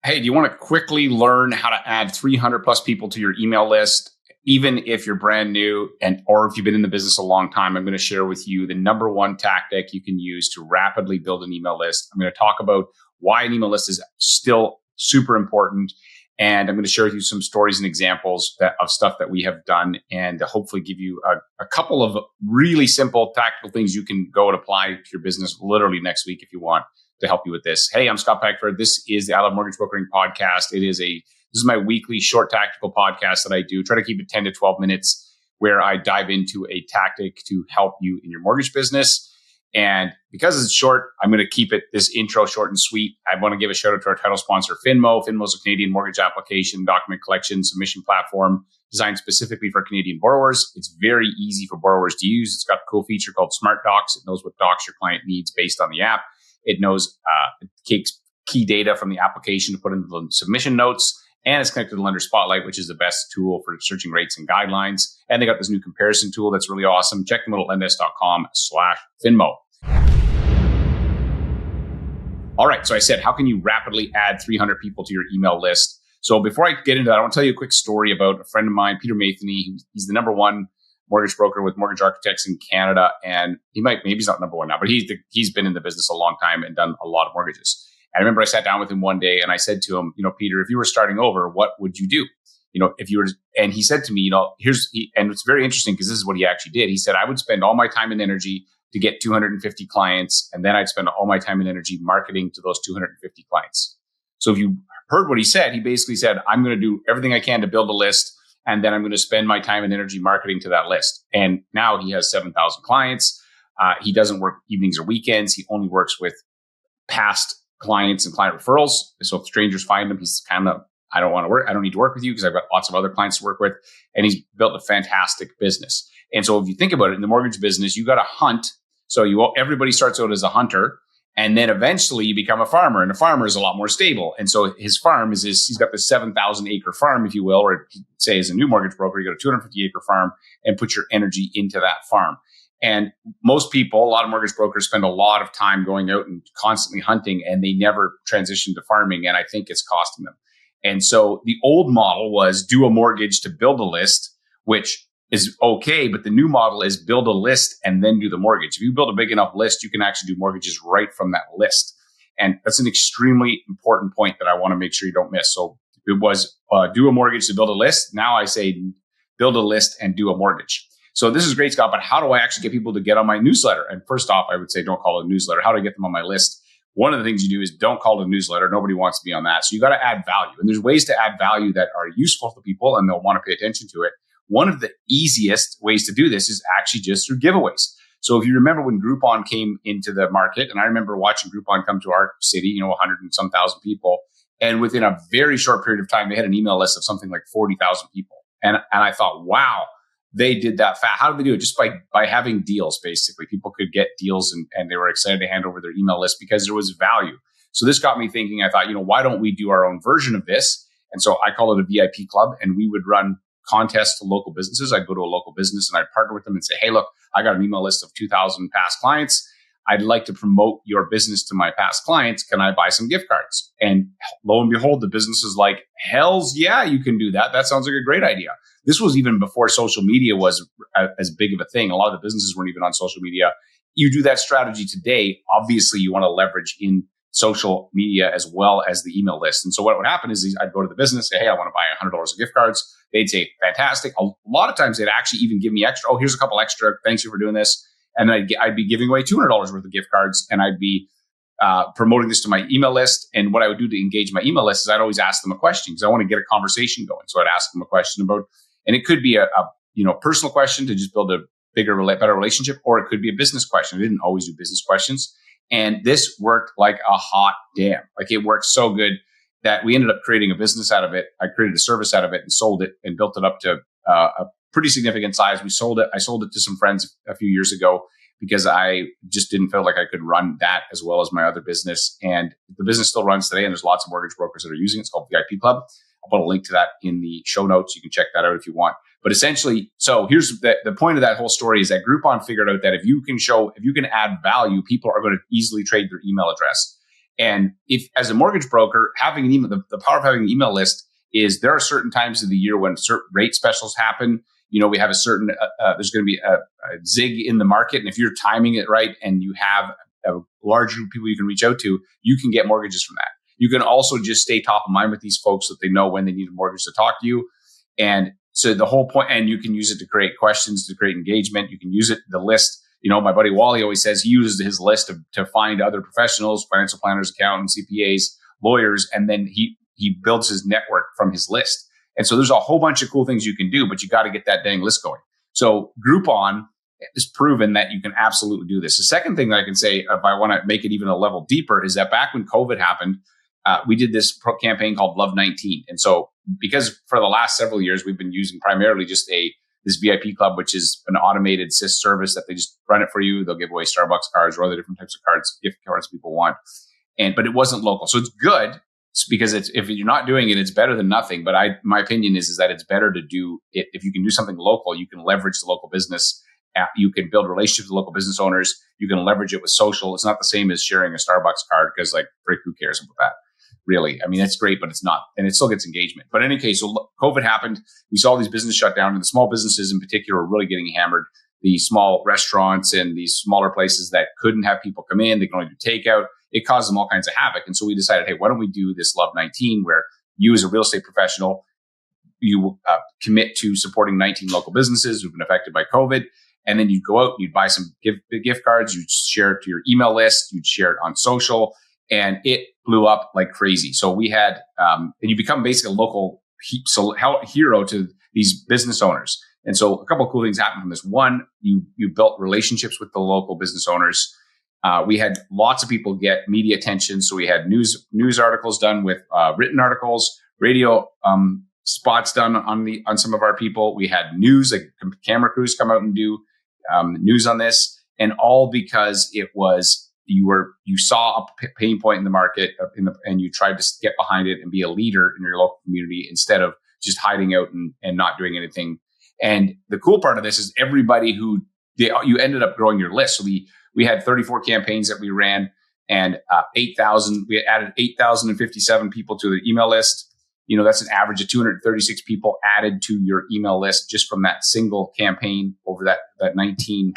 Hey, do you want to quickly learn how to add 300 plus people to your email list? Even if you're brand new or if you've been in the business a long time, I'm going to share with you the number one tactic you can use to rapidly build an email list. I'm going to talk about why an email list is still super important. And I'm going to share with you some stories and examples of stuff that we have done and hopefully give you a couple of really simple tactical things you can go and apply to your business literally next week if you want to help you with this. Hey, I'm Scott Peckford. This is the I Love Mortgage Brokering podcast. This is my weekly short tactical podcast that I do. Try to keep it 10 to 12 minutes where I dive into a tactic to help you in your mortgage business. And because it's short, I'm going to keep this intro short and sweet. I want to give a shout out to our title sponsor, Finmo. Finmo is a Canadian mortgage application, document collection, submission platform designed specifically for Canadian borrowers. It's very easy for borrowers to use. It's got a cool feature called Smart Docs. It knows what docs your client needs based on the app. It knows it takes key data from the application to put into the submission notes, and it's connected to Lender Spotlight, which is the best tool for searching rates and guidelines. And they got this new comparison tool that's really awesome. Check them out at lendesk.com/Finmo. All right, so I said, how can you rapidly add 300 people to your email list? So before I get into that, I want to tell you a quick story about a friend of mine, Peter Matheny. He's the number one mortgage broker with Mortgage Architects in Canada. And maybe he's not number one now, but he's been in the business a long time and done a lot of mortgages. And I remember I sat down with him one day and I said to him, Peter, if you were starting over, what would you do? And he said to me, and it's very interesting because this is what he actually did. He said, I would spend all my time and energy to get 250 clients. And then I'd spend all my time and energy marketing to those 250 clients. So if you heard what he said, he basically said, I'm going to do everything I can to build a list. And then I'm going to spend my time and energy marketing to that list. And now he has 7,000 clients. He doesn't work evenings or weekends. He only works with past clients and client referrals. So if strangers find him, he's kind of, I don't need to work with you because I've got lots of other clients to work with. And he's built a fantastic business. And so if you think about it, in the mortgage business, you got to hunt. So everybody starts out as a hunter. And then eventually you become a farmer, and a farmer is a lot more stable. And so his farm he's got this 7,000 acre farm, if you will, or say as a new mortgage broker, you got a 250 acre farm and put your energy into that farm. And most people, a lot of mortgage brokers spend a lot of time going out and constantly hunting, and they never transition to farming. And I think it's costing them. And so the old model was do a mortgage to build a list, which is okay, but the new model is build a list and then do the mortgage. If you build a big enough list, you can actually do mortgages right from that list. And that's an extremely important point that I want to make sure you don't miss. So it was do a mortgage to build a list. Now I say build a list and do a mortgage. So this is great, Scott, but how do I actually get people to get on my newsletter? And first off, I would say don't call it a newsletter. How do I get them on my list? One of the things you do is don't call it a newsletter. Nobody wants to be on that. So you got to add value. And there's ways to add value that are useful to people and they'll want to pay attention to it. One of the easiest ways to do this is actually just through giveaways. So if you remember when Groupon came into the market, and I remember watching Groupon come to our city, 100 and some thousand people, and within a very short period of time, they had an email list of something like 40,000 people. And I thought, wow, they did that fast. How did they do it? Just by having deals, basically. People could get deals and they were excited to hand over their email list because there was value. So this got me thinking, I thought, why don't we do our own version of this? And so I call it a VIP club, and we would run contests to local businesses. I'd go to a local business and I'd partner with them and say, hey, look, I got an email list of 2,000 past clients. I'd like to promote your business to my past clients. Can I buy some gift cards? And lo and behold, the business is like, hells yeah, you can do that. That sounds like a great idea. This was even before social media was as big of a thing. A lot of the businesses weren't even on social media. You do that strategy today. Obviously, you want to leverage in social media as well as the email list. And so what would happen is I'd go to the business, say, hey, I want to buy $100 of gift cards. They'd say, fantastic. A lot of times they'd actually even give me extra. Oh, here's a couple extra. Thanks you for doing this. And then I'd be giving away $200 worth of gift cards, and I'd be promoting this to my email list. And what I would do to engage my email list is I'd always ask them a question because I want to get a conversation going. So I'd ask them a question about, and it could be a personal question to just build a better relationship, or it could be a business question. I didn't always do business questions. And this worked like a hot damn. Like it worked so good that we ended up creating a business out of it. I created a service out of it and sold it and built it up to a pretty significant size. We sold it. I sold it to some friends a few years ago because I just didn't feel like I could run that as well as my other business. And the business still runs today, and there's lots of mortgage brokers that are using it. It's called VIP Club. I'll put a link to that in the show notes. You can check that out if you want. But essentially, so here's the point of that whole story is that Groupon figured out that if you can add value, people are going to easily trade their email address. And if, as a mortgage broker, having an email, the power of having an email list is there are certain times of the year when certain rate specials happen. We have a certain, there's going to be a zig in the market. And if you're timing it right and you have a large group of people you can reach out to, you can get mortgages from that. You can also just stay top of mind with these folks so that they know when they need a mortgage to talk to you. And so the whole point, and you can use it to create questions, to create engagement. You can use it, the list. My buddy Wally always says he uses his list to find other professionals, financial planners, accountants, CPAs, lawyers, and then he builds his network from his list. And so there's a whole bunch of cool things you can do, but you got to get that dang list going. So Groupon is proven that you can absolutely do this. The second thing that I can say, if I want to make it even a level deeper, is that back when COVID happened, we did this campaign called Love 19. And so because for the last several years, we've been using primarily just this VIP club, which is an automated SIS service that they just run it for you. They'll give away Starbucks cards or other different types of cards, gift cards people want. But it wasn't local. So it's good because if you're not doing it, it's better than nothing. But my opinion is that it's better to do it. If you can do something local, you can leverage the local business. You can build relationships with local business owners. You can leverage it with social. It's not the same as sharing a Starbucks card because who cares about that? Really. I mean, it's great, but it's not. And it still gets engagement. But in any case, so COVID happened. We saw these businesses shut down, and the small businesses in particular were really getting hammered. The small restaurants and these smaller places that couldn't have people come in, they can only do takeout. It caused them all kinds of havoc. And so we decided, hey, why don't we do this Love 19 where you as a real estate professional, you commit to supporting 19 local businesses who've been affected by COVID. And then you'd go out, you'd buy some gift cards, you'd share it to your email list, you'd share it on social, and it blew up like crazy. So we had, and you become basically a local hero to these business owners. And so a couple of cool things happened from this. One, you built relationships with the local business owners. We had lots of people get media attention. So we had news articles done with written articles, radio spots done on some of our people. We had news, like camera crews come out and do news on this, and all because it was you saw a pain point in the market and you tried to get behind it and be a leader in your local community instead of just hiding out and not doing anything. And the cool part of this is everybody you ended up growing your list. So we had 34 campaigns that we ran, and we added 8,057 people to the email list. That's an average of 236 people added to your email list just from that single campaign over that 19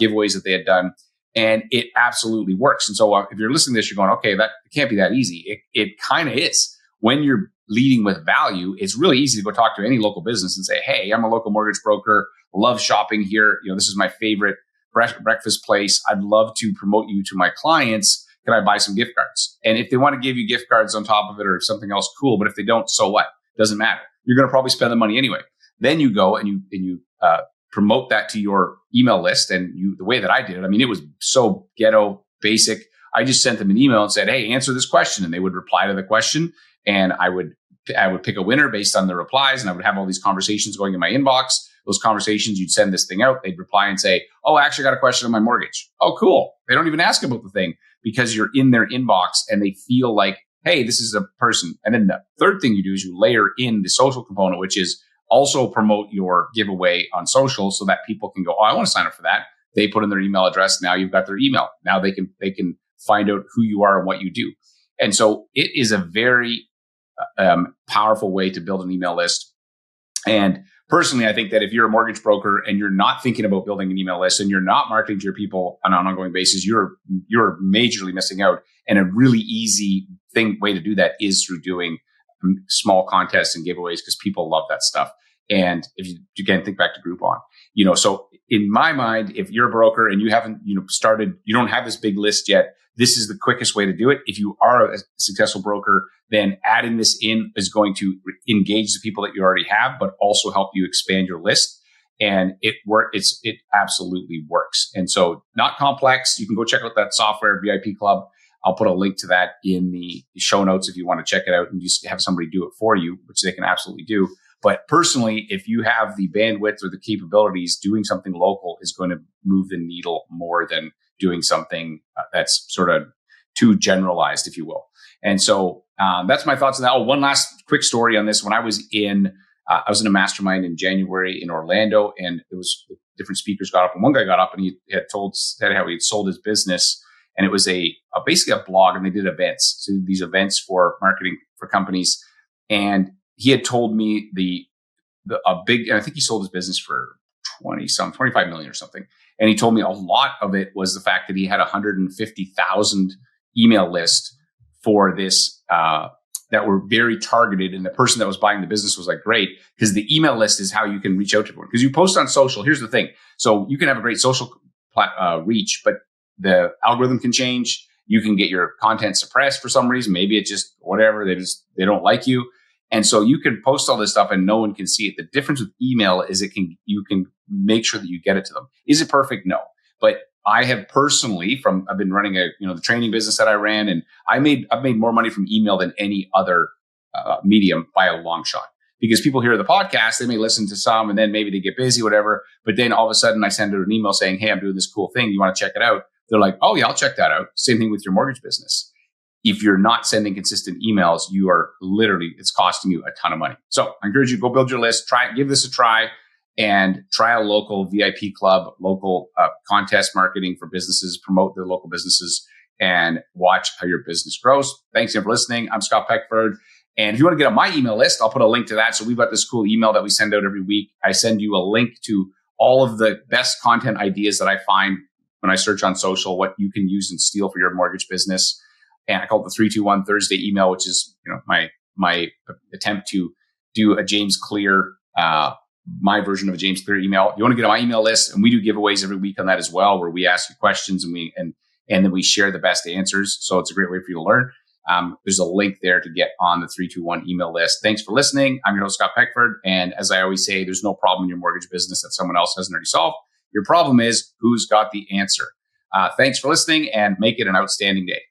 giveaways that they had done. And it absolutely works. And so if you're listening to this, you're going, okay, that it can't be that easy. It kind of is. When you're leading with value, it's really easy to go talk to any local business and say, hey, I'm a local mortgage broker, love shopping here. This is my favorite breakfast place. I'd love to promote you to my clients. Can I buy some gift cards? And if they want to give you gift cards on top of it or something else, cool. But if they don't, so what? Doesn't matter. You're going to probably spend the money anyway. Then you go and you promote that to your email list. And the way that I did it, I mean, it was so ghetto basic. I just sent them an email and said, hey, answer this question. And they would reply to the question. And I would pick a winner based on the replies. And I would have all these conversations going in my inbox. Those conversations, you'd send this thing out. They'd reply and say, oh, I actually got a question on my mortgage. Oh, cool. They don't even ask about the thing because you're in their inbox and they feel like, hey, this is a person. And then the third thing you do is you layer in the social component, which is also promote your giveaway on social so that people can go, oh, I want to sign up for that. They put in their email address. Now you've got their email. Now they can find out who you are and what you do. And so it is a very powerful way to build an email list. And personally, I think that if you're a mortgage broker and you're not thinking about building an email list and you're not marketing to your people on an ongoing basis, you're majorly missing out. And a really easy way to do that is through doing small contests and giveaways because people love that stuff. And if you again think back to Groupon, so in my mind, if you're a broker and you haven't started, you don't have this big list yet, this is the quickest way to do it. If you are a successful broker, then adding this in is going to engage the people that you already have, but also help you expand your list. And it absolutely works. And so not complex. You can go check out that software, VIP Club. I'll put a link to that in the show notes if you want to check it out and just have somebody do it for you, which they can absolutely do. But personally, if you have the bandwidth or the capabilities, doing something local is going to move the needle more than doing something that's sort of too generalized, if you will. And so that's my thoughts on that. Oh, one last quick story on this. When I was in a mastermind in January in Orlando, and it was different speakers got up, and one guy got up and he had said how he had sold his business and it was basically a blog, and they did events. So these events for marketing for companies, and he had told me a big, and I think he sold his business for 25 million or something. And he told me a lot of it was the fact that he had 150,000 email list for this, that were very targeted. And the person that was buying the business was like, great, because the email list is how you can reach out to everyone. Because you post on social. Here's the thing. So you can have a great social reach, but the algorithm can change. You can get your content suppressed for some reason. Maybe it's just whatever. They don't like you. And so you can post all this stuff and no one can see it. The difference with email is you can make sure that you get it to them. Is it perfect? No. But I have personally I've been running the training business that I ran, and I've made more money from email than any other medium by a long shot. Because people hear the podcast, they may listen to some and then maybe they get busy, whatever. But then all of a sudden I send out an email saying, hey, I'm doing this cool thing. You want to check it out? They're like, oh yeah, I'll check that out. Same thing with your mortgage business. If you're not sending consistent emails, you are it's costing you a ton of money. So I encourage you to go build your list, give this a try, and try a local VIP club, local contest marketing for businesses, promote their local businesses, and watch how your business grows. Thanks again for listening. I'm Scott Peckford. And if you want to get on my email list, I'll put a link to that. So we've got this cool email that we send out every week. I send you a link to all of the best content ideas that I find when I search on social, what you can use and steal for your mortgage business. And I call it the 321 Thursday email, which is my attempt to do a James Clear, my version of a James Clear email. You want to get on my email list, and we do giveaways every week on that as well, where we ask you questions and then we share the best answers. So it's a great way for you to learn. There's a link there to get on the 321 email list. Thanks for listening. I'm your host, Scott Peckford. And as I always say, there's no problem in your mortgage business that someone else hasn't already solved. Your problem is who's got the answer. Thanks for listening, and make it an outstanding day.